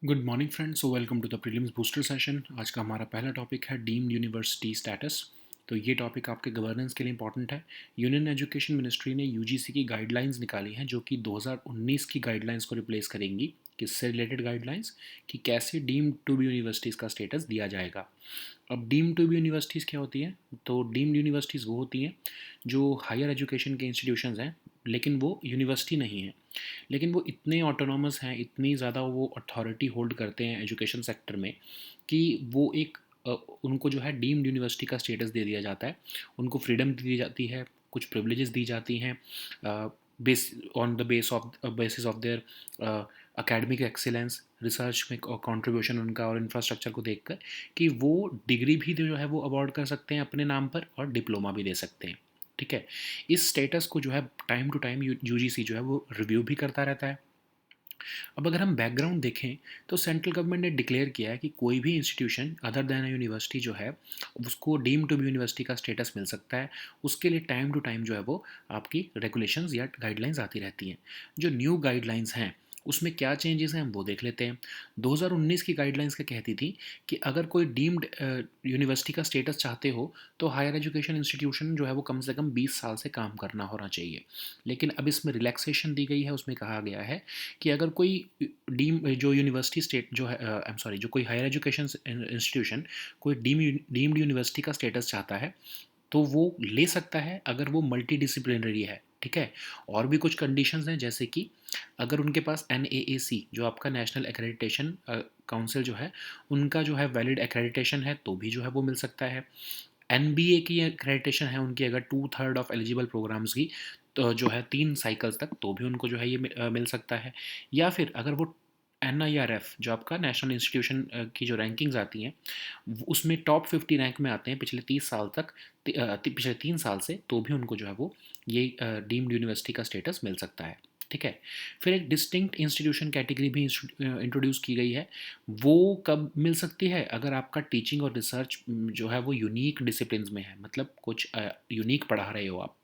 Good morning friends, so welcome to the prelims booster session. आज का हमारा पहला टॉपिक है डीम्ड यूनिवर्सिटी स्टेटस। तो ये टॉपिक आपके गवर्नेंस के लिए इंपॉर्टेंट है। यूनियन एजुकेशन मिनिस्ट्री ने यूजीसी की गाइडलाइंस निकाली हैं जो कि 2019 की गाइडलाइंस को रिप्लेस करेंगी। किससे रिलेटेड गाइडलाइंस कि कैसे डीम्ड टू बी यूनिवर्सिटीज़ का स्टेटस दिया जाएगा। अब डीम्ड टू बी यूनिवर्सिटीज़ क्या होती हैं? तो डीम्ड यूनिवर्सिटीज़ वो होती हैं जो हायर एजुकेशन के इंस्टीट्यूशंस हैं लेकिन वो यूनिवर्सिटी नहीं है, लेकिन वो इतने ऑटोनॉमस हैं, इतनी ज़्यादा वो अथॉरिटी होल्ड करते हैं एजुकेशन सेक्टर में कि वो एक उनको जो है डीम्ड यूनिवर्सिटी का स्टेटस दे दिया जाता है। उनको फ्रीडम दी जाती है, कुछ प्रिविलेजेस दी जाती हैं base on the basis of their academic excellence, research में कंट्रीब्यूशन उनका और इंफ्रास्ट्रक्चर को देखकर कि वो डिग्री भी जो है वो अवॉर्ड कर सकते हैं अपने नाम पर और डिप्लोमा भी दे सकते हैं। ठीक है, इस स्टेटस को जो है टाइम टू टाइम यूजीसी जो है वो रिव्यू भी करता रहता है। अब अगर हम बैकग्राउंड देखें तो सेंट्रल गवर्नमेंट ने डिक्लेयर किया है कि कोई भी इंस्टीट्यूशन अदर दैन यूनिवर्सिटी जो है उसको डीम टू बी यूनिवर्सिटी का स्टेटस मिल सकता है। उसके लिए टाइम टू टाइम जो है वो आपकी रेगुलेशंस या गाइडलाइंस आती रहती हैं। जो न्यू गाइडलाइंस हैं उसमें क्या चेंजेस हैं हम वो देख लेते हैं। 2019 की गाइडलाइंस क्या कहती थी कि अगर कोई डीम्ड यूनिवर्सिटी का स्टेटस चाहते हो तो हायर एजुकेशन इंस्टीट्यूशन जो है वो कम से कम 20 साल से काम करना होना चाहिए। लेकिन अब इसमें रिलैक्सेशन दी गई है। उसमें कहा गया है कि अगर कोई डीम जो यूनिवर्सिटी स्टेट जो है आई एम सॉरी जो कोई हायर एजुकेशन इंस्टीट्यूशन कोई डीम्ड यूनिवर्सिटी का स्टेटस चाहता है तो वो ले सकता है अगर वो मल्टी डिसिप्लिनरी है। ठीक है, और भी कुछ कंडीशंस हैं जैसे कि अगर उनके पास NAAC जो आपका नेशनल एक्रेडिटेशन काउंसिल जो है उनका जो है वैलिड एक्रेडिटेशन है तो भी जो है वो मिल सकता है। NBA की एक्रेडिटेशन है उनकी अगर 2/3 ऑफ एलिजिबल प्रोग्राम्स की तो जो है 3 साइकिल्स तक तो भी उनको जो है ये मिल सकता है। या फिर अगर वो NIRF जो आपका नेशनल इंस्टीट्यूशन की जो रैंकिंग्स आती हैं उसमें टॉप 50 रैंक में आते हैं पिछले 30 साल तक, पिछले 3 साल से, तो भी उनको जो है वो ये डीम्ड यूनिवर्सिटी का स्टेटस मिल सकता है। ठीक है, फिर एक डिस्टिंक्ट इंस्टीट्यूशन कैटेगरी भी इंट्रोड्यूस की गई है। वो कब मिल सकती है? अगर आपका टीचिंग और रिसर्च जो है वो यूनिक डिसिप्लिन में है, मतलब कुछ यूनिक पढ़ा रहे हो आप,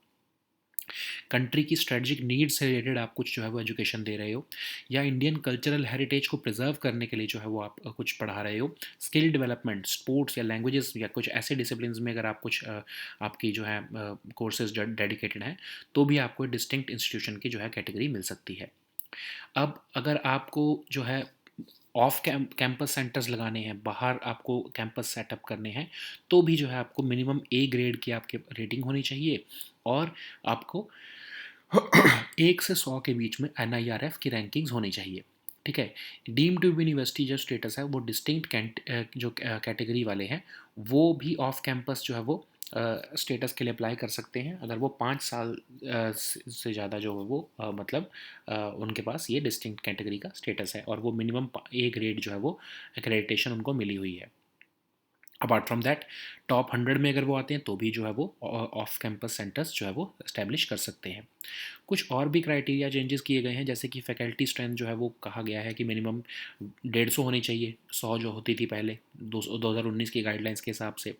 कंट्री की स्ट्रेटजिक नीड से रिलेटेड आप कुछ जो है वो एजुकेशन दे रहे हो, या इंडियन कल्चरल हेरिटेज को प्रिजर्व करने के लिए जो है वो आप कुछ पढ़ा रहे हो, स्किल डेवलपमेंट, स्पोर्ट्स या लैंग्वेजेस या कुछ ऐसे डिसिप्लिन में अगर आप कुछ आपकी जो है कोर्सेज डेडिकेटेड हैं तो भी आपको डिस्टिंक्ट इंस्टीट्यूशन की जो है कैटेगरी मिल सकती है। अब अगर आपको जो है ऑफ कैंपस सेंटर्स लगाने हैं, बाहर आपको कैंपस सेटअप करने हैं, तो भी जो है आपको मिनिमम A ग्रेड की आपकी रेटिंग होनी चाहिए और आपको 1 से 100 के बीच में NIRF की रैंकिंग्स होनी चाहिए। ठीक है, डीम टू यूनिवर्सिटी जो स्टेटस है वो डिस्टिंक्ट जो कैटेगरी वाले हैं वो भी ऑफ कैंपस जो है वो स्टेटस के लिए अप्लाई कर सकते हैं अगर वो 5 साल से ज़्यादा जो है वो मतलब उनके पास ये डिस्टिंक्ट कैटेगरी का स्टेटस है और वो मिनिमम A ग्रेड जो है वो एक्रेडिटेशन उनको मिली हुई है। अपार्ट फ्रॉम दैट टॉप 100 में अगर वो आते हैं तो भी जो है वो ऑफ कैंपस सेंटर्स जो है वो इस्टेब्लिश कर सकते हैं। कुछ और भी क्राइटेरिया चेंजेस किए गए हैं जैसे कि फैकल्टी स्ट्रेंथ जो है वो कहा गया है कि मिनिमम 150 होनी चाहिए, 100 जो होती थी पहले 2019 की गाइडलाइंस के हिसाब से।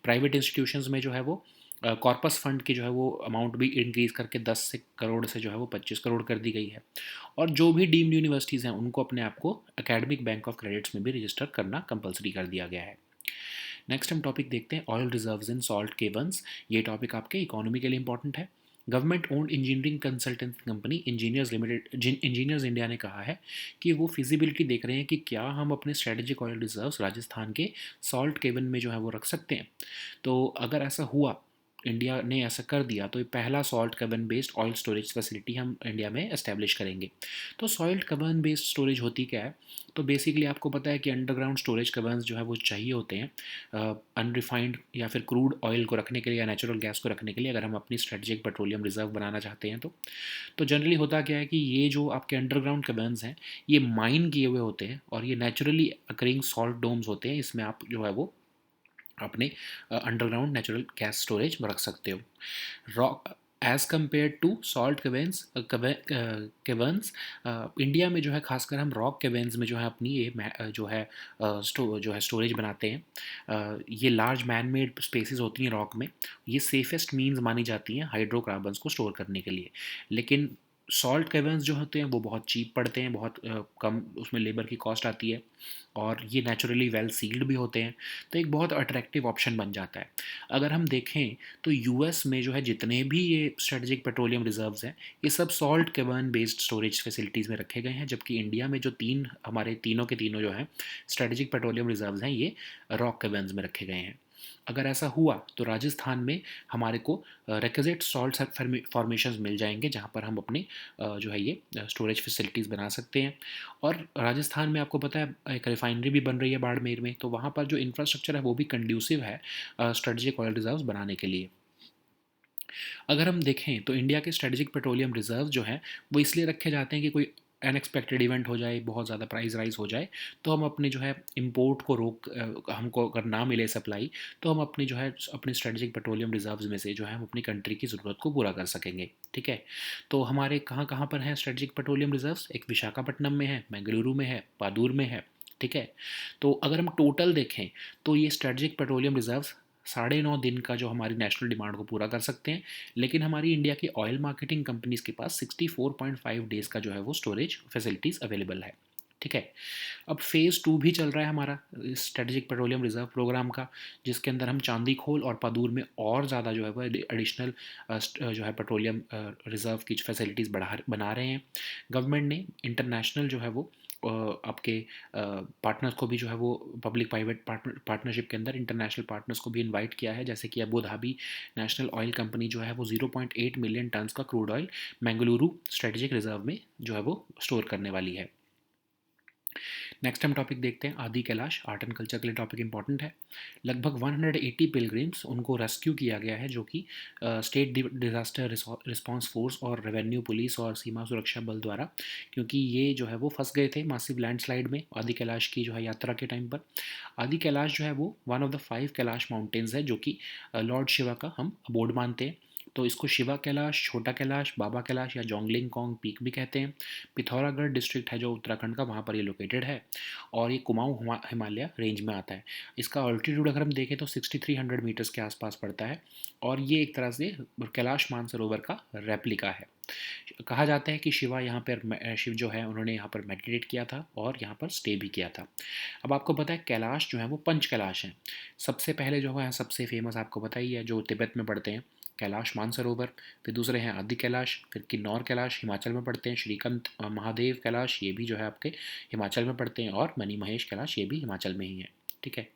प्राइवेट इंस्टीट्यूशंस में जो है वो कॉर्पस फंड की जो है वो अमाउंट भी इंक्रीज़ करके 10 से करोड़ से जो है वो 25 करोड़ कर दी गई है। और जो भी डीम्ड यूनिवर्सिटीज़ हैं उनको अपने आप को एकेडमिक बैंक ऑफ क्रेडिट्स में भी रजिस्टर करना कंपलसरी कर दिया गया है। नेक्स्ट हम टॉपिक देखते हैं ऑयल रिजर्व्स इन सॉल्ट केवर्न्स। ये टॉपिक आपके इकोनॉमी के लिए इंपॉर्टेंट है। Government owned engineering consultancy company engineers India ने कहा है कि वो फिजिबिलिटी देख रहे हैं कि क्या हम अपने स्ट्रेटेजिक ऑयल रिजर्व्स राजस्थान के सॉल्ट केवन में जो है वो रख सकते हैं। तो अगर ऐसा हुआ, इंडिया ने ऐसा कर दिया, तो ये पहला सॉल्ट कवन बेस्ड ऑयल स्टोरेज फैसिलिटी हम इंडिया में एस्टेब्लिश करेंगे। तो सॉल्ट कवन बेस्ड स्टोरेज होती क्या है? तो बेसिकली आपको पता है कि अंडरग्राउंड स्टोरेज कवर्स जो है वो चाहिए होते हैं अनरिफाइंड या फिर क्रूड ऑयल को रखने के लिए या नेचुरल गैस को रखने के लिए, अगर हम अपनी स्ट्रेटजिक पेट्रोलियम रिजर्व बनाना चाहते हैं तो जनरली होता क्या है कि ये जो आपके अंडरग्राउंड कवर्स हैं ये माइन किए हुए होते हैं और ये नेचुरली अकरिंग सॉल्ट डोम्स होते हैं। इसमें आप जो है वो अपने अंडरग्राउंड नेचुरल गैस स्टोरेज रख सकते हो। Rock as compare to salt caverns, India में जो है खासकर हम रॉक केवर्न्स में जो है अपनी ये जो है जो है स्टोरेज बनाते हैं। ये लार्ज मैन मेड स्पेसेस होती हैं रॉक में। ये सेफेस्ट मीन्स मानी जाती हैं हाइड्रोकार्बन्स को स्टोर करने के लिए। लेकिन सॉल्ट कैवर्न्स जो होते हैं वो बहुत चीप पड़ते हैं, बहुत कम उसमें लेबर की कॉस्ट आती है, और ये नेचुरली वेल सील्ड भी होते हैं, तो एक बहुत अट्रैक्टिव ऑप्शन बन जाता है। अगर हम देखें तो यूएस में जो है जितने भी ये स्ट्रेटेजिक पेट्रोलियम रिजर्व्स हैं, ये सब salt cavern based storage facilities में रखे गए हैं, जबकि इंडिया में जो हमारे तीनों के तीनों जो हैं स्ट्रेटेजिक पेट्रोलियम रिजर्व्स हैं, ये रॉक कैवर्न्स में रखे गए हैं। अगर ऐसा हुआ तो राजस्थान में हमारे को रिक्विजिट सॉल्ट फॉर्मेशंस मिल जाएंगे, जहाँ पर हम अपनी जो है ये स्टोरेज फैसिलिटीज़ बना सकते हैं। और राजस्थान में आपको पता है एक रिफाइनरी भी बन रही है बाड़मेर में, तो वहाँ पर जो इंफ्रास्ट्रक्चर है वो भी कंड्यूसिव है स्ट्रेटेजिक ऑयल रिजर्व्स बनाने के लिए। अगर हम देखें तो इंडिया के स्ट्रेटेजिक पेट्रोलियम रिजर्व जो हैं वो इसलिए रखे जाते हैं कि कोई अनएक्सपेक्टेड इवेंट हो जाए, बहुत ज़्यादा प्राइस राइज हो जाए, तो हम अपने जो है इंपोर्ट को हमको अगर ना मिले सप्लाई, तो हम अपनी जो है अपने स्ट्रेटेजिक पेट्रोलियम रिजर्व्स में से जो है हम अपनी कंट्री की ज़रूरत को पूरा कर सकेंगे। ठीक है, तो हमारे कहाँ कहाँ पर हैं स्ट्रेटेजिक पेट्रोलियम रिजर्व्स? एक विशाखापट्टनम में है, बेंगलुरु में है, पादूर में है। ठीक है, तो अगर हम टोटल देखें तो ये स्ट्रेटेजिक पेट्रोलियम रिजर्व्स 9.5 दिन का जो हमारी नेशनल डिमांड को पूरा कर सकते हैं, लेकिन हमारी इंडिया की ऑयल मार्केटिंग कंपनीज़ के पास 64.5 डेज़ का जो है वो स्टोरेज फैसिलिटीज़ अवेलेबल है। ठीक है, अब फेज़ 2 भी चल रहा है हमारा स्ट्रेटेजिक पेट्रोलियम रिजर्व प्रोग्राम का, जिसके अंदर हम चांदी खोल और पादूर में और ज़्यादा जो है वो एडिशनल जो है पेट्रोलियम रिजर्व की फैसिलिटीज़ बना रहे हैं। गवर्नमेंट ने इंटरनेशनल जो है वो आपके पार्टनर्स को भी जो है वो पब्लिक प्राइवेट पार्टनरशिप के अंदर इंटरनेशनल पार्टनर्स को भी इनवाइट किया है, जैसे कि Abu Dhabi national oil company जो है वो 0.8 मिलियन टन्स का crude oil Bengaluru strategic reserve में जो है वो स्टोर करने वाली है। नेक्स्ट हम टॉपिक देखते हैं आदि कैलाश। आर्ट एंड कल्चर के लिए टॉपिक इंपॉर्टेंट है। लगभग 180 पिलग्रिम्स उनको रेस्क्यू किया गया है, जो कि स्टेट डिज़ास्टर रिस्पांस फोर्स और रेवेन्यू पुलिस और सीमा सुरक्षा बल द्वारा, क्योंकि ये जो है वो फंस गए थे मासिव लैंडस्लाइड में आदि कैलाश की जो है यात्रा के टाइम पर। आदि कैलाश जो है वो one of the 5 Kailash mountains है, जो कि लॉर्ड शिवा का हम अबोर्ड मानते हैं। तो इसको शिवा कैलाश, छोटा कैलाश, बाबा कैलाश या जोंगलिंग कॉन्ग पीक भी कहते हैं। पिथौरागढ़ डिस्ट्रिक्ट है जो उत्तराखंड का, वहाँ पर ये लोकेटेड है, और ये कुमाऊं हिमालय रेंज में आता है। इसका ऑल्टीट्यूड अगर हम देखें तो 6300 मीटर्स के आसपास पड़ता है, और ये एक तरह से कैलाश मानसरोवर का रेप्लिका है। कहा जाता है कि शिव जो है उन्होंने यहाँ पर मेडिटेट किया था और यहाँ पर स्टे भी किया था। अब आपको पता है कैलाश जो है वो 5 कैलाश हैं। सबसे पहले जो है सबसे फेमस आपको पता ही है, जो तिब्बत में पड़ते हैं, कैलाश मानसरोवर। फिर दूसरे हैं आदि कैलाश, फिर किन्नौर कैलाश हिमाचल में पड़ते हैं, श्रीकांत महादेव कैलाश ये भी जो है आपके हिमाचल में पड़ते हैं, और मनी महेश कैलाश ये भी हिमाचल में ही है। ठीक है,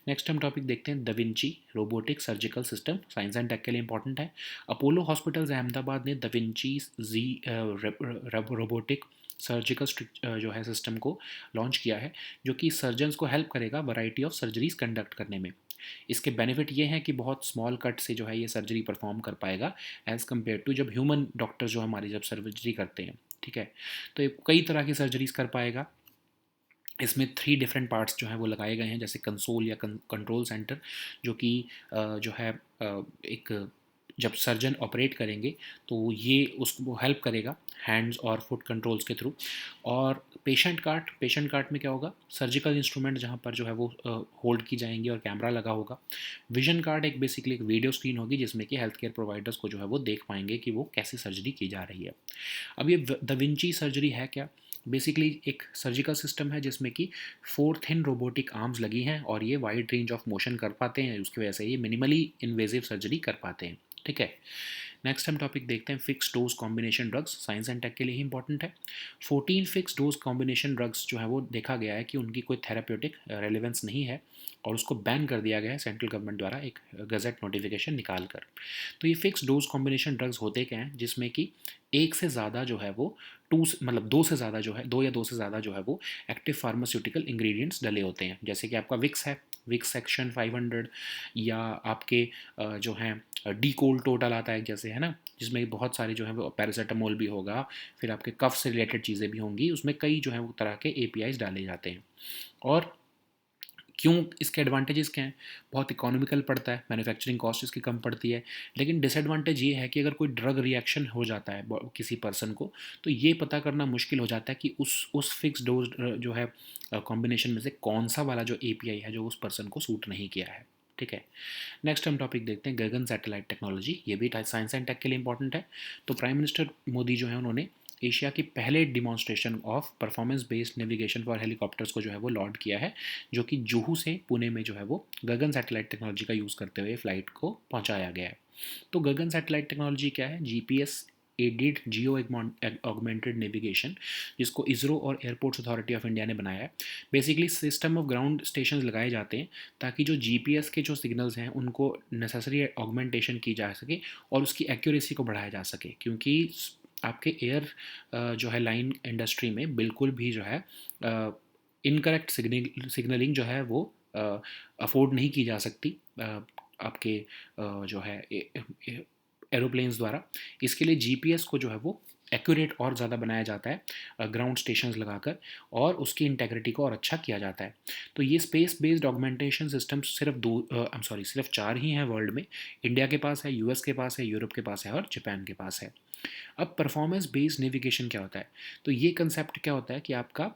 नेक्स्ट हम टॉपिक देखते हैं da Vinci robotic surgical system. Science and tech के लिए इंपॉर्टेंट है। अपोलो हॉस्पिटल्स अहमदाबाद ने दविंची जी रोबोटिक सर्जिकल जो है सिस्टम को लॉन्च किया है, जो कि सर्जन्स को हेल्प करेगा वैरायटी ऑफ सर्जरीज कंडक्ट करने में। इसके बेनिफिट ये हैं कि बहुत स्मॉल कट से जो है ये सर्जरी परफॉर्म कर पाएगा, एज़ कम्पेयर टू जब ह्यूमन डॉक्टर जो हमारी जब सर्जरी करते हैं। ठीक है, तो ये कई तरह की सर्जरीज कर पाएगा। इसमें 3 डिफरेंट पार्ट्स जो हैं वो लगाए गए हैं, जैसे कंसोल या कंट्रोल सेंटर, जो कि जो है एक जब सर्जन ऑपरेट करेंगे तो ये उसको हेल्प करेगा हैंड्स और फुट कंट्रोल्स के थ्रू। और पेशेंट कार्ट में क्या होगा, सर्जिकल इंस्ट्रूमेंट जहाँ पर जो है वो होल्ड की जाएंगी और कैमरा लगा होगा। विजन कार्ड एक बेसिकली एक वीडियो स्क्रीन होगी, जिसमें कि हेल्थ केयर प्रोवाइडर्स को जो है वो देख पाएंगे कि वो कैसे सर्जरी की जा रही है। अब ये द विंची सर्जरी है क्या? बेसिकली एक सर्जिकल सिस्टम है जिसमें कि 4 थिन रोबोटिक आर्म्स लगी हैं, और ये वाइड रेंज ऑफ मोशन कर पाते हैं, उसकी वजह से ये मिनिमली इन्वेजिव सर्जरी कर पाते हैं। ठीक है, नेक्स्ट हम टॉपिक देखते हैं fix dose combination drugs. Science and tech के लिए ही इंपॉर्टेंट है। 14 फिक्स डोज कॉम्बिनेशन ड्रग्स जो है वो देखा गया है कि उनकी कोई थेराप्यूटिक रेलेवेंस नहीं है, और उसको बैन कर दिया गया है सेंट्रल गवर्नमेंट द्वारा एक गजट नोटिफिकेशन निकाल कर। तो ये फिक्स डोज कॉम्बिनेशन ड्रग्स होते क्या हैं, जिसमें कि एक से ज़्यादा जो है वो दो से ज़्यादा जो है, दो या दो से ज़्यादा जो है वो एक्टिव फार्मास्यूटिकल इंग्रेडिएंट्स डले होते हैं, जैसे कि आपका विक्स है, विक्स सेक्शन 500, या आपके जो हैं डी कोल टोटल आता है जैसे, है ना, जिसमें बहुत सारे जो है वो पैरासीटामोल भी होगा, फिर आपके कफ से रिलेटेड चीज़ें भी होंगी, उसमें कई जो है वो तरह के एपीआईज डाले जाते हैं। और क्यों इसके एडवांटेजेस क्या हैं? बहुत इकोनॉमिकल पड़ता है, मैन्युफैक्चरिंग कॉस्ट इसकी कम पड़ती है, लेकिन डिसएडवांटेज ये है कि अगर कोई ड्रग रिएक्शन हो जाता है किसी पर्सन को, तो ये पता करना मुश्किल हो जाता है कि उस फिक्स डोज जो है कॉम्बिनेशन में से कौन सा वाला जो एपीआई है जो उस पर्सन को सूट नहीं किया है। ठीक है। नेक्स्ट हम टॉपिक देखते हैं गगन सैटेलाइट टेक्नोलॉजी। ये भी साइंस एंड टेक के लिए इंपॉर्टेंट है। तो प्राइम मिनिस्टर मोदी जो है उन्होंने एशिया की पहले demonstration of performance based navigation for helicopters को जो है वो लॉन्च किया है, जो कि जुहू से पुणे में जो है वो गगन सैटेलाइट टेक्नोलॉजी का यूज़ करते हुए फ्लाइट को पहुंचाया गया है। तो गगन सैटेलाइट टेक्नोलॉजी क्या है? GPS aided geo augmented navigation, जिसको इसरो और एयरपोर्ट्स अथॉरिटी ऑफ इंडिया ने बनाया है। Basically system of ground station लगाए जाते हैं ताकि जो जीपीएस के जो सिग्नल्स हैं उनको नेसेसरी ऑगमेंटेशन की जा सके और उसकी एक्यूरेसी को बढ़ाया जा सके, क्योंकि आपके एयर जो है लाइन इंडस्ट्री में बिल्कुल भी जो है इनकरेक्ट सिग्नलिंग जो है वो अफोर्ड नहीं की जा सकती आपके जो है एरोप्लेन्स द्वारा। इसके लिए जीपीएस को जो है वो एक्यूरेट और ज़्यादा बनाया जाता है ग्राउंड स्टेशंस लगाकर, और उसकी इंटेग्रिटी को और अच्छा किया जाता है। तो ये स्पेस बेस्ड ऑगमेंटेशन सिस्टम सिर्फ 4 ही हैं वर्ल्ड में। इंडिया के पास है, यूएस के पास है, यूरोप के पास है और जापान के पास है। अब परफॉर्मेंस बेस्ड नेविगेशन क्या होता है? तो ये कंसेप्ट क्या होता है कि आपका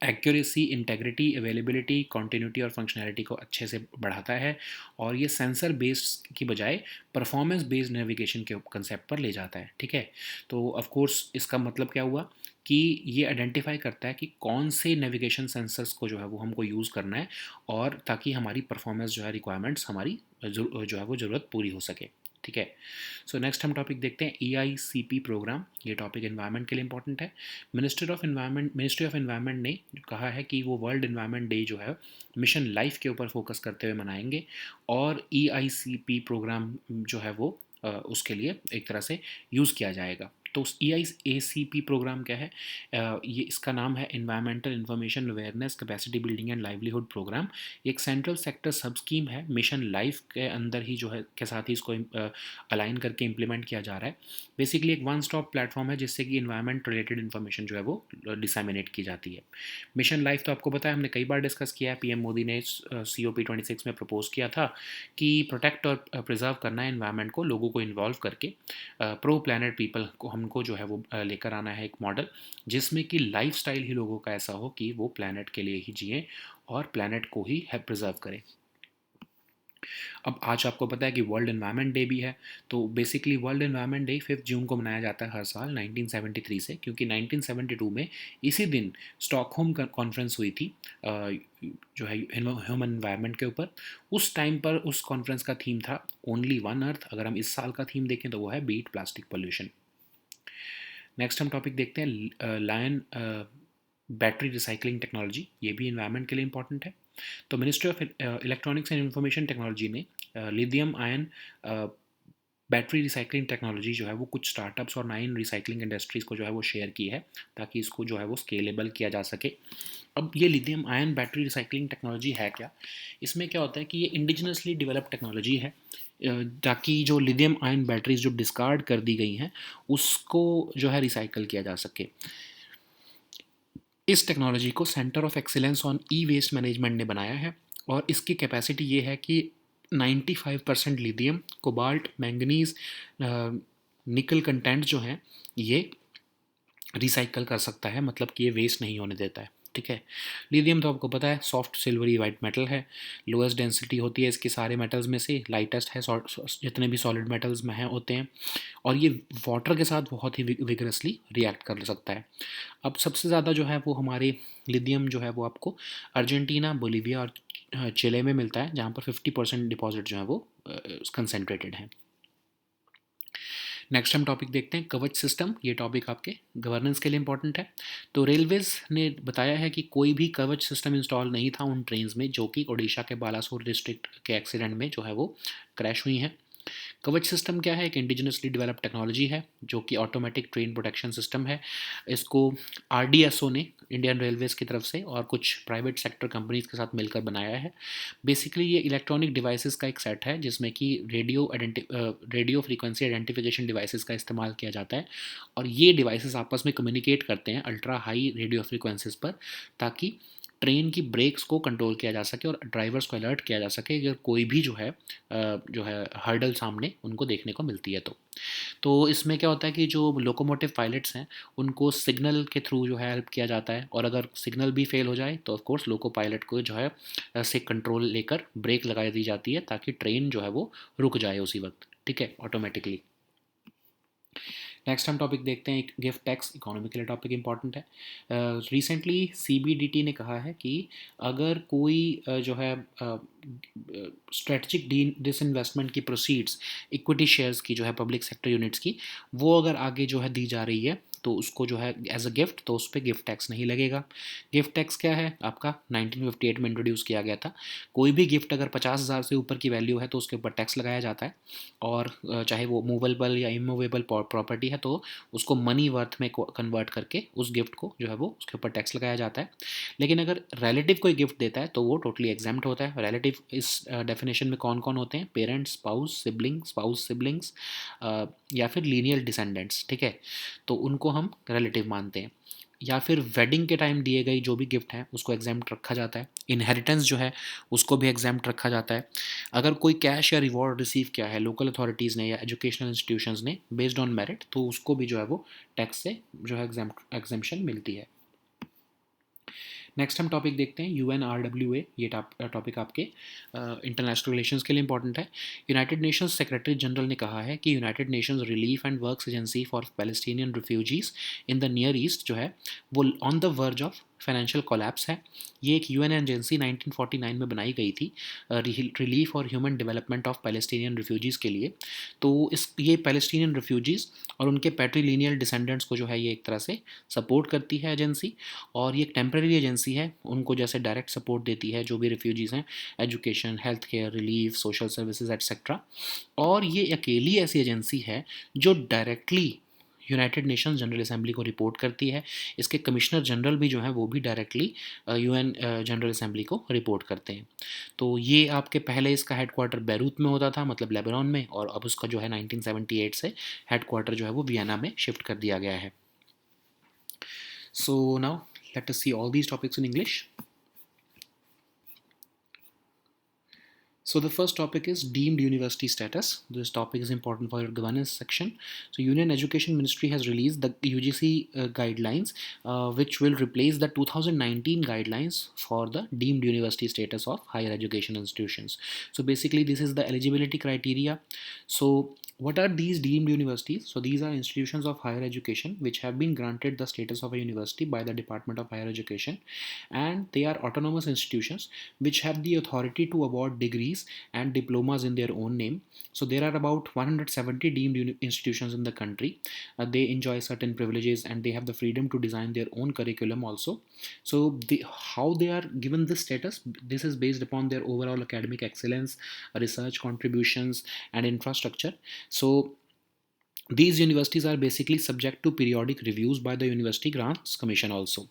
एक्यूरेसी, इंटेग्रिटी, अवेलेबिलिटी, कॉन्टिन्यूटी और फंक्शनैलिटी को अच्छे से बढ़ाता है, और ये सेंसर बेस्ड की बजाय परफॉर्मेंस बेस्ड नेविगेशन के कंसेप्ट पर ले जाता है। ठीक है। तो ऑफ कोर्स इसका मतलब क्या हुआ कि ये आइडेंटिफाई करता है कि कौन से नेविगेशन सेंसर्स को जो है वो हमको यूज़ करना है, और ताकि हमारी परफॉर्मेंस जो है रिक्वायरमेंट्स हमारी जो है वो ज़रूरत पूरी हो सके। ठीक है। सो नेक्स्ट हम टॉपिक देखते हैं EICP प्रोग्राम। ये टॉपिक एनवायरनमेंट के लिए इंपॉर्टेंट है। मिनिस्ट्री ऑफ एनवायरनमेंट ने कहा है कि वो वर्ल्ड एनवायरनमेंट डे जो है मिशन लाइफ के ऊपर फोकस करते हुए मनाएंगे, और EICP प्रोग्राम जो है वो उसके लिए एक तरह से यूज़ किया जाएगा। तो EIACP प्रोग्राम क्या है? ये इसका नाम है environmental information awareness capacity building and livelihood programme. एक सेंट्रल सेक्टर सब स्कीम है, मिशन लाइफ के अंदर ही जो है के साथ ही इसको अलाइन करके इम्प्लीमेंट किया जा रहा है। बेसिकली एक वन स्टॉप प्लेटफॉर्म है जिससे कि इन्वायरमेंट रिलेटेड इन्फॉर्मेशन जो है वो डिसैमिनेट की जाती है। मिशन लाइफ तो आपको पता है, हमने कई बार डिस्कस किया है। पीएम मोदी ने COP26 में प्रपोज किया था कि प्रोटेक्ट और प्रिजर्व करना है इन्वायरमेंट को, लोगों को इन्वॉल्व करके प्रो प्लानट पीपल को हमको जो है वो लेकर आना है एक मॉडल जिसमें कि लाइफस्टाइल ही लोगों का ऐसा हो कि वो प्लानट के लिए ही जिएं और प्लानट को ही प्रिजर्व करें। अब आज आपको पता है कि वर्ल्ड एनवायरनमेंट डे भी है। तो बेसिकली वर्ल्ड एनवायरनमेंट डे 5 जून को मनाया जाता है हर साल 1973 से, क्योंकि 1972 में इसी दिन स्टॉकहोम कॉन्फ्रेंस हुई थी जो है ह्यूमन एनवायरनमेंट के ऊपर। उस टाइम पर उस कॉन्फ्रेंस का थीम था ओनली वन अर्थ। अगर हम इस साल का थीम देखें तो वो है बीट प्लास्टिक पोल्यूशन। नेक्स्ट हम टॉपिक देखते हैं लायन बैटरी रिसाइकलिंग टेक्नोलॉजी। ये भी एनवायरनमेंट के लिए इंपॉर्टेंट है। तो ministry of electronics and information technology ने lithium ion battery recycling technology जो है वो कुछ स्टार्टअप्स और 9 रिसाइकलिंग इंडस्ट्रीज़ को जो है वो शेयर की है, ताकि इसको जो है वो स्केलेबल किया जा सके। अब ये lithium ion battery recycling technology है क्या? इसमें क्या होता है कि ये इंडिजिनसली डेवलप टेक्नोलॉजी है, ताकि जो लिथियम आयन बैटरीज जो डिस्कार्ड कर दी गई हैं उसको जो है रिसाइकल किया जा सके। इस टेक्नोलॉजी को centre of excellence on E waste management ने बनाया है, और इसकी कैपेसिटी ये है कि 95% लिथियम, कोबाल्ट, मैंगनीज, निकल कंटेंट जो हैं ये रिसाइकल कर सकता है, मतलब कि ये वेस्ट नहीं होने देता है। ठीक है। लिथियम तो आपको पता है सॉफ्ट सिल्वरी वाइट मेटल है, लोएस्ट डेंसिटी होती है इसके सारे मेटल्स में से, लाइटेस्ट है जितने भी सॉलिड मेटल्स में हैं होते हैं, और ये वाटर के साथ बहुत ही विगरसली रिएक्ट कर सकता है। अब सबसे ज़्यादा जो है वो हमारे लिथियम जो है वो आपको अर्जेंटीना, बोलीविया और चिले में मिलता है, जहाँ पर 50% डिपॉजिट जो है वो कंसेंट्रेटेड है। नेक्स्ट हम टॉपिक देखते हैं कवच सिस्टम। ये टॉपिक आपके गवर्नेंस के लिए इंपॉर्टेंट है। तो रेलवेज़ ने बताया है कि कोई भी कवच सिस्टम इंस्टॉल नहीं था उन ट्रेन्स में जो कि ओडिशा के बालासोर डिस्ट्रिक्ट के एक्सीडेंट में जो है वो क्रैश हुई हैं। कवच सिस्टम क्या है? एक इंडिजिनसली डेवलप टेक्नोलॉजी है जो कि ऑटोमेटिक ट्रेन प्रोटेक्शन सिस्टम है। इसको RDSO ने इंडियन रेलवेज़ की तरफ से और कुछ प्राइवेट सेक्टर कंपनीज के साथ मिलकर बनाया है। बेसिकली ये इलेक्ट्रॉनिक डिवाइसेस का एक सेट है जिसमें कि रेडियो फ्रीक्वेंसी आइडेंटिफिकेशन डिवाइसेस का इस्तेमाल किया जाता है, और ये डिवाइसेस आपस में कम्युनिकेट करते हैं अल्ट्रा हाई रेडियो फ्रीक्वेंसीज पर, ताकि ट्रेन की ब्रेक्स को कंट्रोल किया जा सके और ड्राइवर्स को अलर्ट किया जा सके अगर कोई भी जो है हर्डल सामने उनको देखने को मिलती है तो इसमें क्या होता है कि जो लोकोमोटिव पायलट्स हैं उनको सिग्नल के थ्रू जो है हेल्प किया जाता है, और अगर सिग्नल भी फेल हो जाए तो ऑफ कोर्स लोको पायलट को जो है से कंट्रोल लेकर ब्रेक लगा दी जाती है ताकि ट्रेन जो है वो रुक जाए उसी वक्त, ठीक है, ऑटोमेटिकली। नेक्स्ट हम टॉपिक देखते हैं, एक गिफ्ट टैक्स, इकोनॉमी के लिए टॉपिक इंपॉर्टेंट है। रिसेंटली सीबीडीटी ने कहा है कि अगर कोई जो है स्ट्रेटजिक डिसइन्वेस्टमेंट की प्रोसीड्स इक्विटी शेयर्स की जो है पब्लिक सेक्टर यूनिट्स की, वो अगर आगे जो है दी जा रही है तो उसको जो है एज अ गिफ्ट, तो उस पर गिफ्ट टैक्स नहीं लगेगा। गिफ्ट टैक्स क्या है आपका, 1958 में इंट्रोड्यूस किया गया था। कोई भी गिफ्ट अगर 50,000 से ऊपर की वैल्यू है तो उसके ऊपर टैक्स लगाया जाता है, और चाहे वो मूवेबल या इमूवेबल प्रॉपर्टी है तो उसको मनी वर्थ में कन्वर्ट करके उस गिफ्ट को जो है वो उसके ऊपर टैक्स लगाया जाता है। लेकिन अगर रिलेटिव कोई गिफ्ट देता है तो वो टोटली एग्जाम्प्ट होता है। रिलेटिव इस डेफिनेशन में कौन कौन होते हैं, पेरेंट्स, स्पाउस सिबलिंग्स या फिर लीनियल डिसेंडेंट्स, ठीक है, तो उनको हम रिलेटिव मानते हैं। या फिर वेडिंग के टाइम दिए गई जो भी गिफ्ट है उसको एग्जाम्प्ट रखा जाता है। इनहेरिटेंस जो है उसको भी एग्जाम्प्ट रखा जाता है। अगर कोई कैश या रिवॉर्ड रिसीव किया है लोकल अथॉरिटीज़ ने या एजुकेशनल इंस्टीट्यूशंस ने बेस्ड ऑन मेरिट, तो उसको भी जो है वो टैक्स से जो है एग्जाम्पशन मिलती है। नेक्स्ट हम टॉपिक देखते हैं UNRWA, ये टॉपिक आपके इंटरनेशनल रिलेशंस के लिए इंपॉर्टेंट है। यूनाइटेड नेशंस सेक्रेटरी जनरल ने कहा है कि United Nations relief and works agency for Palestinian refugees in the near east जो है वो on the verge of financial collapse है। ये एक UN एजेंसी 1949 में बनाई गई थी रिलीफ और human development of Palestinian refugees के लिए। तो ये पैलेस्टीनियन रिफ्यूजीज़ और उनके पैट्रीलिनियल डिसेंडेंट्स को जो है ये एक तरह से सपोर्ट करती है एजेंसी, और ये एक टेम्प्रेरी एजेंसी है, उनको जैसे डायरेक्ट सपोर्ट देती है जो भी रिफ्यूजीज़ हैं, education, health care, relief, social services etcetera. और ये अकेली ऐसी एजेंसी है जो directly United Nations general assembly को रिपोर्ट करती है। इसके कमिश्नर जनरल भी जो हैं वो भी डायरेक्टली UN जनरल असेंबली को रिपोर्ट करते हैं। तो ये आपके पहले इसका हेडक्वार्टर बैरूत में होता था, मतलब लेबनान में, और अब उसका जो है 1978 से हेडक्वार्टर जो है वो वियना में शिफ्ट कर दिया गया है। So now let us see all these topics in English. So the first topic is deemed university status. This topic is important for your governance section. So Union Education Ministry has released the UGC guidelines, which will replace the 2019 guidelines for the deemed university status of higher education institutions. So basically this is the eligibility criteria. So what are these deemed universities? So these are institutions of higher education which have been granted the status of a university by the Department of Higher Education, and they are autonomous institutions which have the authority to award degrees and diplomas in their own name. So there are about 170 deemed institutions in the country. They enjoy certain privileges and they have the freedom to design their own curriculum also. So how they are given this status, this is based upon their overall academic excellence, research contributions, and infrastructure. So these universities are basically subject to periodic reviews by the University Grants Commission also.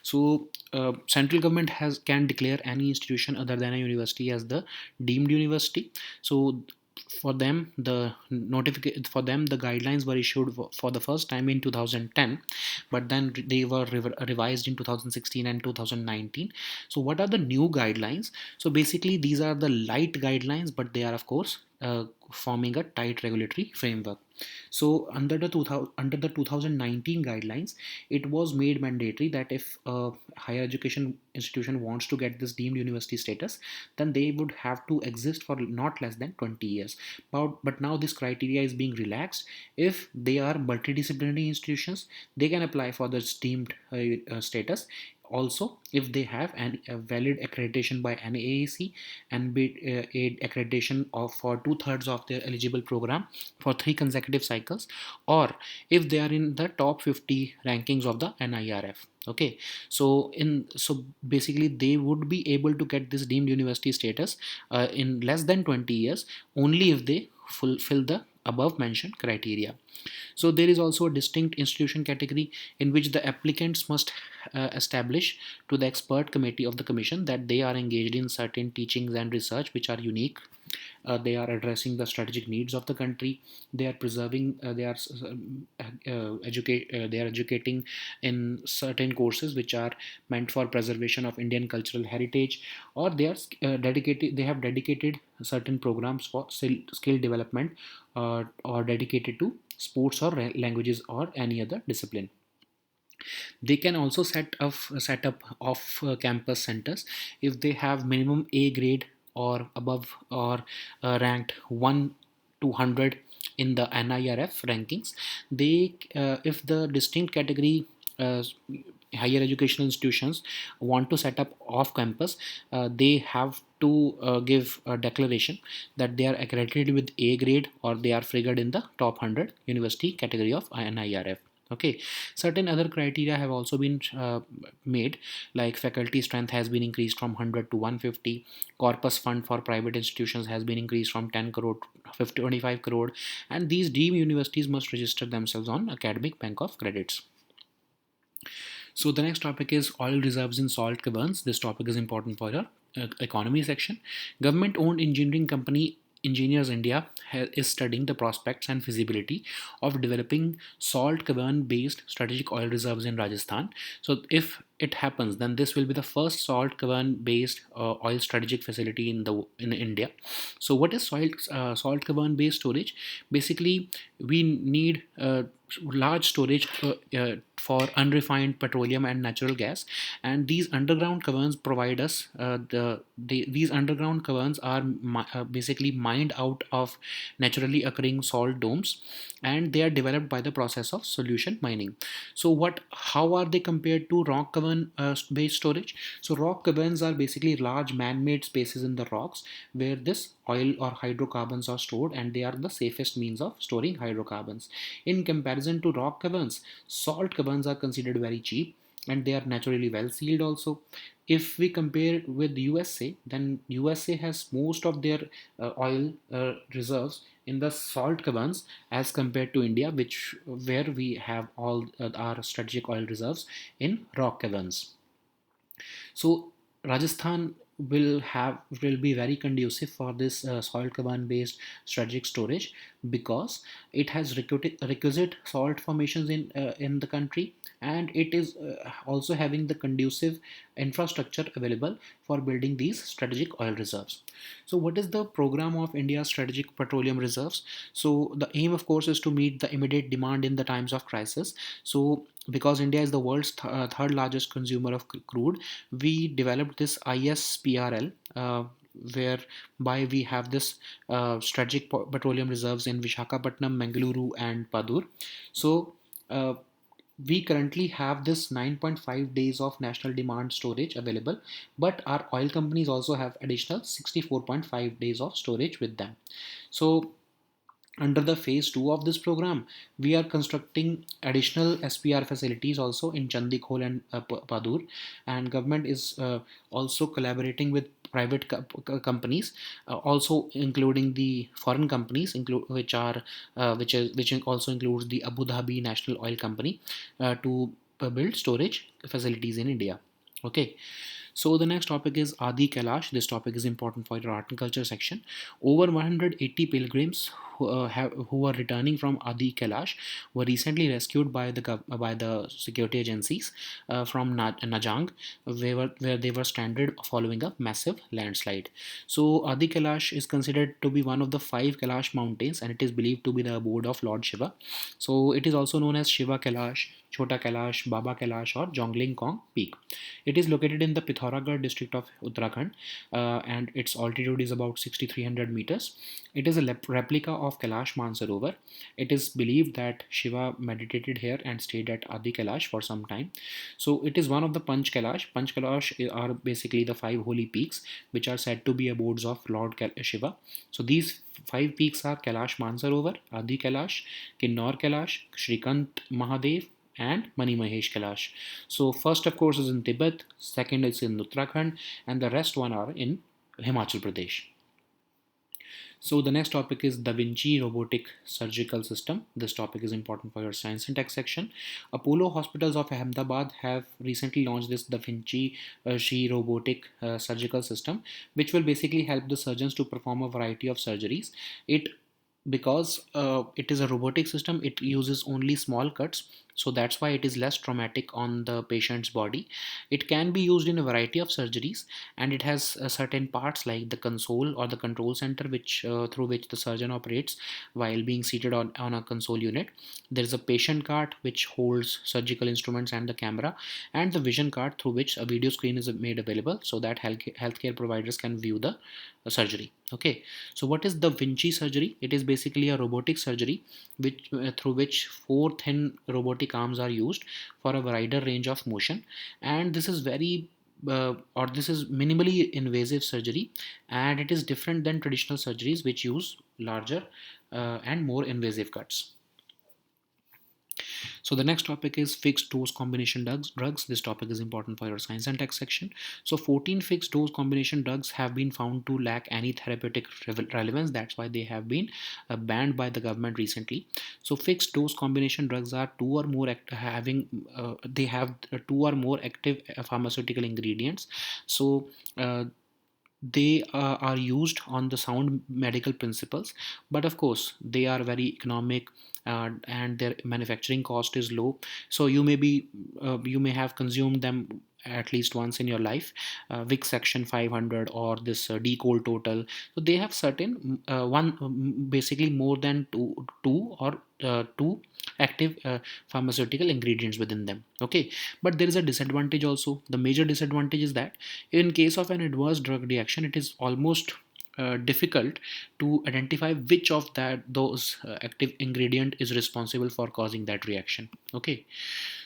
So central government can declare any institution other than a university as the deemed university. So for them the guidelines were issued for the first time in 2010, but then they were revised in 2016 and 2019. So what are the new guidelines? So basically these are the light guidelines, but they are of course forming a tight regulatory framework. So under the 2019 guidelines, it was made mandatory that if a higher education institution wants to get this deemed university status, then they would have to exist for not less than 20 years. But now this criteria is being relaxed. If they are multidisciplinary institutions, they can apply for the deemed status. Also, if they have a valid accreditation by NAAC and aid accreditation for 2/3 of their eligible program for 3 consecutive cycles, or if they are in the top 50 rankings of the NIRF. Okay, so basically they would be able to get this deemed university status in less than 20 years only if they fulfill the above mentioned criteria. So there is also a distinct institution category in which the applicants must establish to the expert committee of the commission that they are engaged in certain teachings and research which are unique They are addressing the strategic needs of the country. They are preserving. They are educating in certain courses which are meant for preservation of Indian cultural heritage, or they are dedicated. They have dedicated certain programs for skill development, or dedicated to sports or languages or any other discipline. They can also set up off campus centers if they have minimum A grade or above, or ranked 1 to 100 in the NIRF rankings. They If the distinct category higher educational institutions want to set up off campus, they have to give a declaration that they are accredited with A grade, or they are figured in the top 100 university category of NIRF. Okay, certain other criteria have also been made, like faculty strength has been increased from 100 to 150. Corpus fund for private institutions has been increased from 10 crore to 25 crore, and these deemed universities must register themselves on academic bank of credits. So the next topic is oil reserves in salt caverns. This topic is important for your economy section. Government owned engineering company Engineers India is studying the prospects and feasibility of developing salt cavern based strategic oil reserves in Rajasthan. So if it happens, then this will be the first salt cavern based oil strategic facility in India. So what is salt cavern based storage? Basically, we need large storage for unrefined petroleum and natural gas, and these underground caverns provide us these underground caverns are basically mined out of naturally occurring salt domes, and they are developed by the process of solution mining. So how are they compared to rock cavern based storage? So rock caverns are basically large man-made spaces in the rocks where this oil or hydrocarbons are stored, and they are the safest means of storing hydrocarbons. In comparison to rock caverns, salt caverns are considered very cheap, and they are naturally well sealed also. If we compare with USA, then USA has most of their oil reserves in the salt caverns as compared to India, which where we have all our strategic oil reserves in rock caverns. So Rajasthan will be very conducive for this salt cavern based strategic storage, because it has requisite salt formations in the country, and it is also having the conducive infrastructure available for building these strategic oil reserves. So what is the program of India's strategic petroleum reserves? So the aim, of course, is to meet the immediate demand in the times of crisis. So because India is the world's third largest consumer of crude, we developed this ISPRL, whereby we have this strategic petroleum reserves in Vishakhapatnam, Mangaluru, and Padur. So uh, we currently have this 9.5 days of national demand storage available, but our oil companies also have additional 64.5 days of storage with them. So under the phase 2 of this program, we are constructing additional SPR facilities also in Chandigarh and Padur, and government is also collaborating with private companies, also including the foreign companies, which also includes the Abu Dhabi National Oil Company, to build storage facilities in India. Okay. So the next topic is Adi Kailash. This topic is important for your art and culture section. Over 180 pilgrims who are returning from Adi Kailash were recently rescued by the security agencies from Najang, where they were stranded following a massive landslide. So Adi Kailash is considered to be one of the 5 Kailash mountains, and it is believed to be the abode of Lord Shiva. So it is also known as Shiva Kailash, Chota Kailash, Baba Kailash, or Jongling Kong Peak. It is located in the Pithoragarh district of Uttarakhand, and its altitude is about 6,300 meters. It is a replica of Kailash Mansarovar. It is believed that Shiva meditated here and stayed at Adi Kailash for some time. So it is one of the Panch Kailash. Panch Kailash are basically the 5 holy peaks which are said to be abodes of Lord Shiva. So these 5 peaks are Kailash Mansarovar, Adi Kailash, Kinnor Kailash, Shrikant Mahadev, and Mani Mahesh Kailash. So first, of course, is in Tibet, second is in Uttarakhand, and the rest one are in Himachal Pradesh. So the next topic is Da Vinci robotic surgical system. This topic is important for your science and tech section. Apollo hospitals of Ahmedabad have recently launched this Da Vinci She robotic surgical system, which will basically help the surgeons to perform a variety of surgeries. It because it is a robotic system, it uses only small cuts, so that's why it is less traumatic on the patient's body. It can be used in a variety of surgeries, and it has certain parts like the console or the control center, which through which the surgeon operates while being seated on a console unit. There is a patient cart which holds surgical instruments and the camera, and the vision cart through which a video screen is made available so that healthcare providers can view the surgery. Okay, so what is the Vinci surgery? It is basically a robotic surgery which through which four thin robotic arms are used for a wider range of motion, and this is this is minimally invasive surgery, and it is different than traditional surgeries which use larger and more invasive cuts. So the next topic is fixed dose combination drugs. This topic is important for your science and tech section. So 14 fixed dose combination drugs have been found to lack any therapeutic relevance. That's why they have been banned by the government recently. So fixed dose combination drugs are two or more they have two or more active pharmaceutical ingredients. So they are used on the sound medical principles, but of course they are very economic, and their manufacturing cost is low. So you may have consumed them at least once in your life. Vic section 500 or this decol total, so they have certain basically more than two active pharmaceutical ingredients within them. Okay, but there is a disadvantage also. The major disadvantage is that in case of an adverse drug reaction, it is almost difficult to identify which of those active ingredient is responsible for causing that reaction. Okay,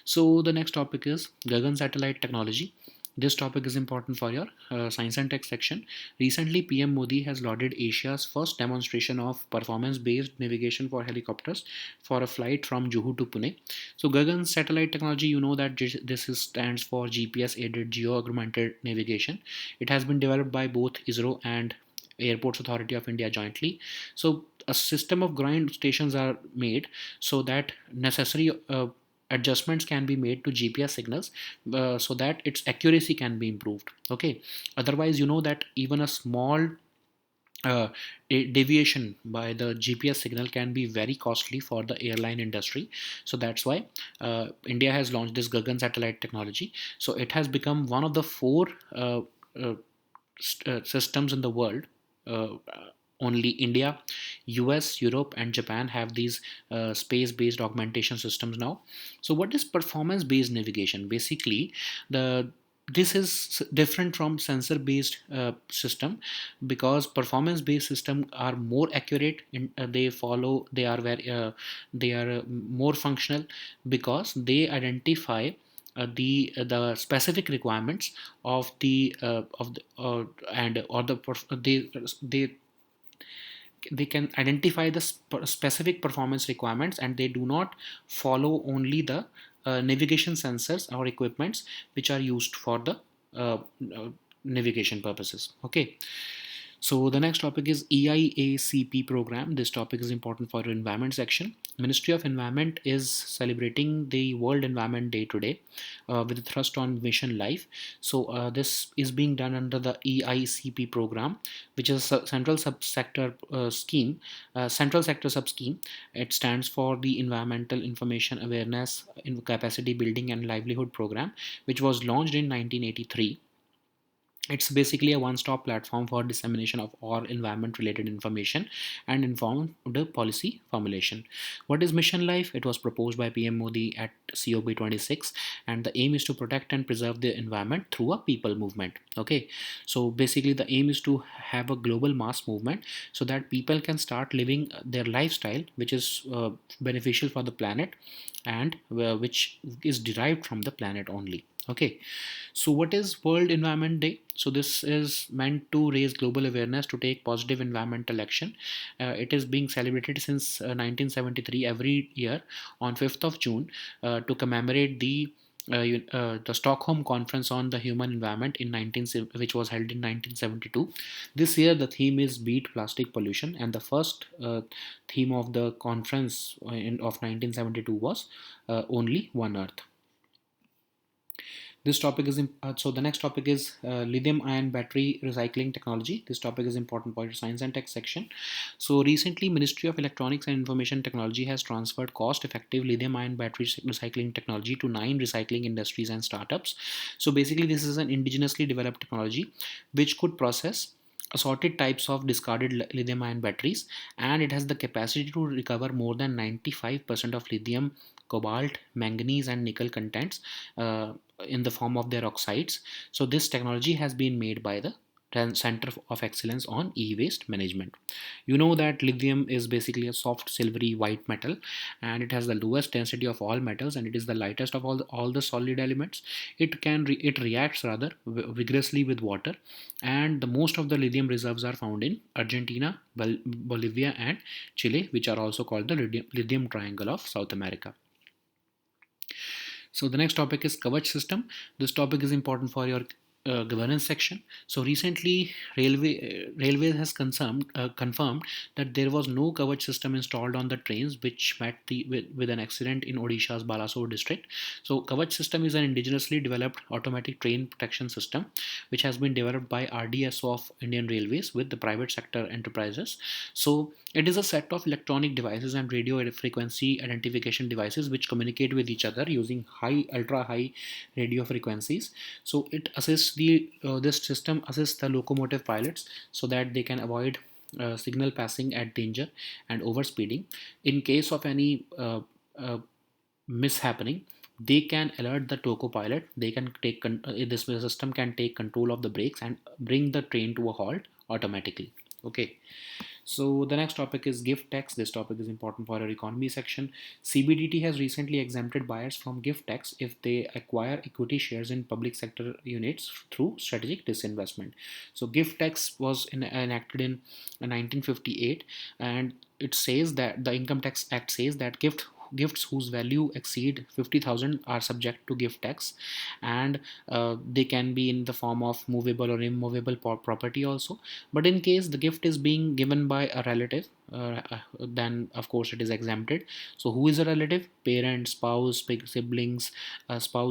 so the next topic is Gagan satellite technology. This topic is important for your science and tech section. Recently, PM Modi has lauded Asia's first demonstration of performance-based navigation for helicopters for a flight from Juhu to Pune. So, Gagan satellite technology, you know that stands for GPS-aided geo-augmented navigation. It has been developed by both ISRO and Airports Authority of India jointly. So, a system of ground stations are made so that necessary adjustments can be made to GPS signals, so that its accuracy can be improved. Okay, otherwise, you know that even a small uh, deviation by the GPS signal can be very costly for the airline industry. So that's why India has launched this Gagan satellite technology. So it has become one of the four uh, systems in the world. Uh, Only India, US, Europe, and Japan have these space based augmentation systems now. So, what is performance based navigation? Basically, the this is different from sensor based system, because performance based system are more accurate in, they are more functional, because they identify the specific requirements of the and or the they can identify the specific performance requirements, and they do not follow only the navigation sensors or equipments which are used for the uh, uh, navigation purposes. Okay, so the next topic is EIACP program. This topic is important for environment section. Ministry of Environment is celebrating the World Environment Day today, with a thrust on mission life. So this is being done under the EICP program, which is a central sector sub scheme. It stands for the Environmental Information Awareness in Capacity Building and Livelihood Program, which was launched in 1983. It's basically a one-stop platform for dissemination of all environment-related information and informed policy formulation. What is Mission Life? It was proposed by PM Modi at COP26, and the aim is to protect and preserve the environment through a people movement. Okay, so basically the aim is to have a global mass movement so that people can start living their lifestyle, which is beneficial for the planet, and which is derived from the planet only. Okay, so what is World Environment Day? So this is meant to raise global awareness to take positive environmental action. It is being celebrated since 1973 every year on 5th of June, to commemorate the the Stockholm Conference on the Human Environment which was held in 1972. This year, the theme is Beat Plastic Pollution, and the first theme of the conference of 1972 was Only One Earth. This topic is so the next topic is lithium ion battery recycling technology. This topic is important for your science and tech section. So recently, Ministry of Electronics and Information Technology has transferred cost effective lithium ion battery recycling technology to 9 recycling industries and startups. So basically, this is an indigenously developed technology which could process assorted types of discarded lithium ion batteries, and it has the capacity to recover more than 95% of lithium, cobalt, manganese and nickel contents in the form of their oxides. So this technology has been made by the Center of Excellence on E-Waste Management. You know that lithium is basically a soft silvery white metal, and it has the lowest density of all metals, and it is the lightest of all the solid elements. It reacts rather vigorously with water, and the most of the lithium reserves are found in Argentina, Bolivia and Chile, which are also called the lithium triangle of South America. So the next topic is Kavach system. This topic is important for your governance section. So recently, Railways has confirmed that there was no Kavach system installed on the trains, which met with an accident in Odisha's Balasore district. So Kavach system is an indigenously developed automatic train protection system, which has been developed by RDSO of Indian Railways with the private sector enterprises. So it is a set of electronic devices and radio frequency identification devices which communicate with each other using ultra high radio frequencies. So it assists this system assists the locomotive pilots so that they can avoid signal passing at danger and overspeeding. In case of any mishappening, they can alert the toco pilot. They can this system can take control of the brakes and bring the train to a halt automatically. Okay. So the next topic is gift tax. This topic is important for our economy section. CBDT has recently exempted buyers from gift tax if they acquire equity shares in public sector units through strategic disinvestment. So gift tax was enacted in 1958, and it says that the Income Tax Act says that gifts whose value exceed 50,000 are subject to gift tax, and they can be in the form of movable or immovable property also. But in case the gift is being given by a relative, then of course it is exempted. So who is a relative? Parents, siblings,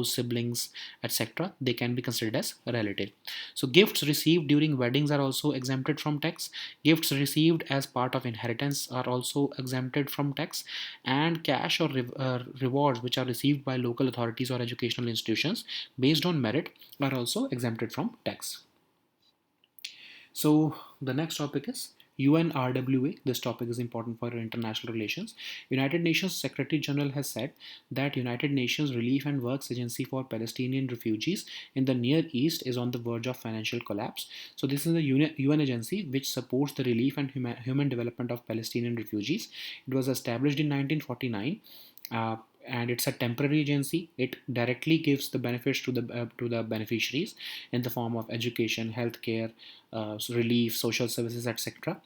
siblings, etc. They can be considered as a relative. So gifts received during weddings are also exempted from tax. Gifts received as part of inheritance are also exempted from tax, and cash or rewards which are received by local authorities or educational institutions based on merit are also exempted from tax. So the next topic is UNRWA. This topic is important for international relations. United Nations Secretary General has said that United Nations Relief and Works Agency for Palestinian Refugees in the Near East is on the verge of financial collapse. So this is a UN agency which supports the relief and human development of Palestinian refugees. It was established in 1949. And it's a temporary agency. It directly gives the benefits to the beneficiaries in the form of education, healthcare, relief, social services, etc.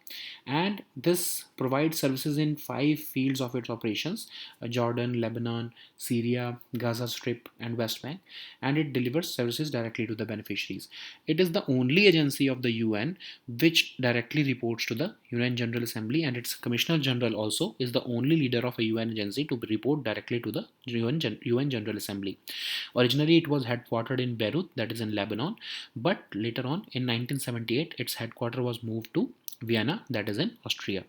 And this provides services in 5 fields of its operations: Jordan, Lebanon, Syria, Gaza Strip, and West Bank. And it delivers services directly to the beneficiaries. It is the only agency of the UN which directly reports to the UN General Assembly, and its Commissioner General also is the only leader of a UN agency to report directly to the UN General Assembly. Originally, it was headquartered in Beirut, that is in Lebanon, but later on in 1978, its headquarters was moved to Vienna, that is in Austria.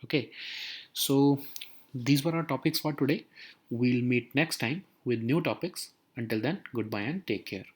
Okay, so these were our topics for today. We'll meet next time with new topics. Until then, goodbye and take care.